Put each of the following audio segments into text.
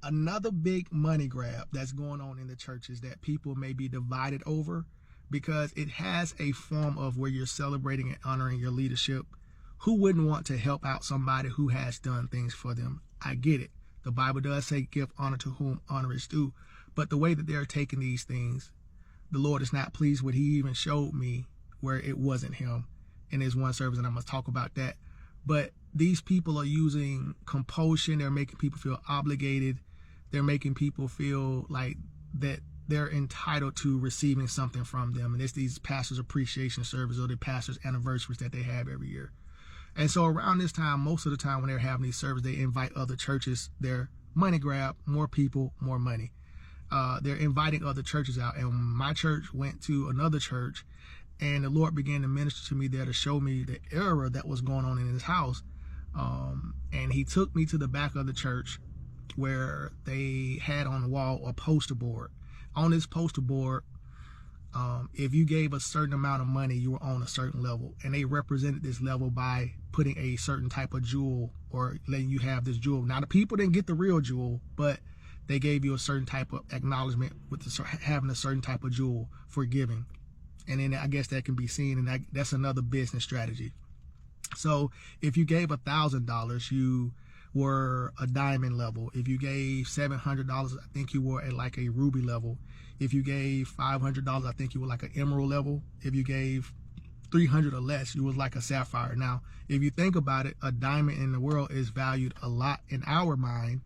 Another big money grab that's going on in the churches that people may be divided over, because it has a form of where you're celebrating and honoring your leadership. Who wouldn't want to help out somebody who has done things for them? I get it. The Bible does say give honor to whom honor is due. But the way that they're taking these things, the Lord is not pleased with. He even showed me where it wasn't him in his one service, and I'm going to talk about that. But these people are using compulsion. They're making people feel obligated. They're making people feel like that they're entitled to receiving something from them. And it's these pastors' appreciation service or the pastors' anniversaries that they have every year. And so around this time, most of the time when they're having these services, they invite other churches. They're money grab, more people, more money. They're inviting other churches out. And my church went to another church, and the Lord began to minister to me there to show me the error that was going on in his house. And he took me to the back of the church where they had on the wall a poster board. On this poster board, if you gave a certain amount of money, you were on a certain level. And they represented this level by putting a certain type of jewel or letting you have this jewel. Now, the people didn't get the real jewel, but they gave you a certain type of acknowledgement with having a certain type of jewel for giving. And then I guess that can be seen, and that's another business strategy. So if you gave $1,000, you were a diamond level. If you gave $700, I think you were at like a ruby level. If you gave $500, I think you were like an emerald level. If you gave $300 or less, you was like a sapphire. Now, if you think about it, a diamond in the world is valued a lot in our mind,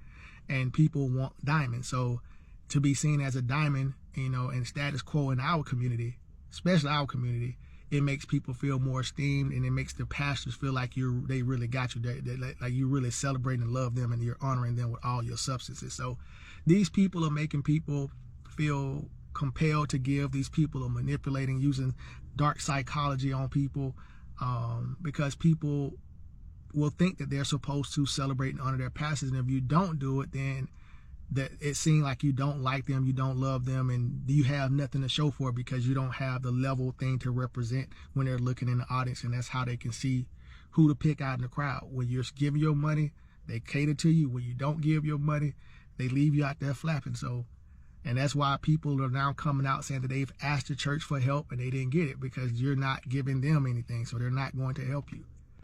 and people want diamonds. So to be seen as a diamond, you know, and status quo in our community, especially our community, it makes people feel more esteemed, and it makes the pastors feel like they really got you. Like you really celebrate and love them, and you're honoring them with all your substances. So these people are making people feel compelled to give. These people are manipulating, using dark psychology on people, because people will think that they're supposed to celebrate and honor their pastors, and if you don't do it, then that it seems like you don't like them, you don't love them, and you have nothing to show for it because you don't have the level thing to represent when they're looking in the audience. And that's how they can see who to pick out in the crowd. When you're giving your money, they cater to you. When you don't give your money, they leave you out there flapping. So, and that's why people are now coming out saying that they've asked the church for help and they didn't get it, because you're not giving them anything, so they're not going to help you.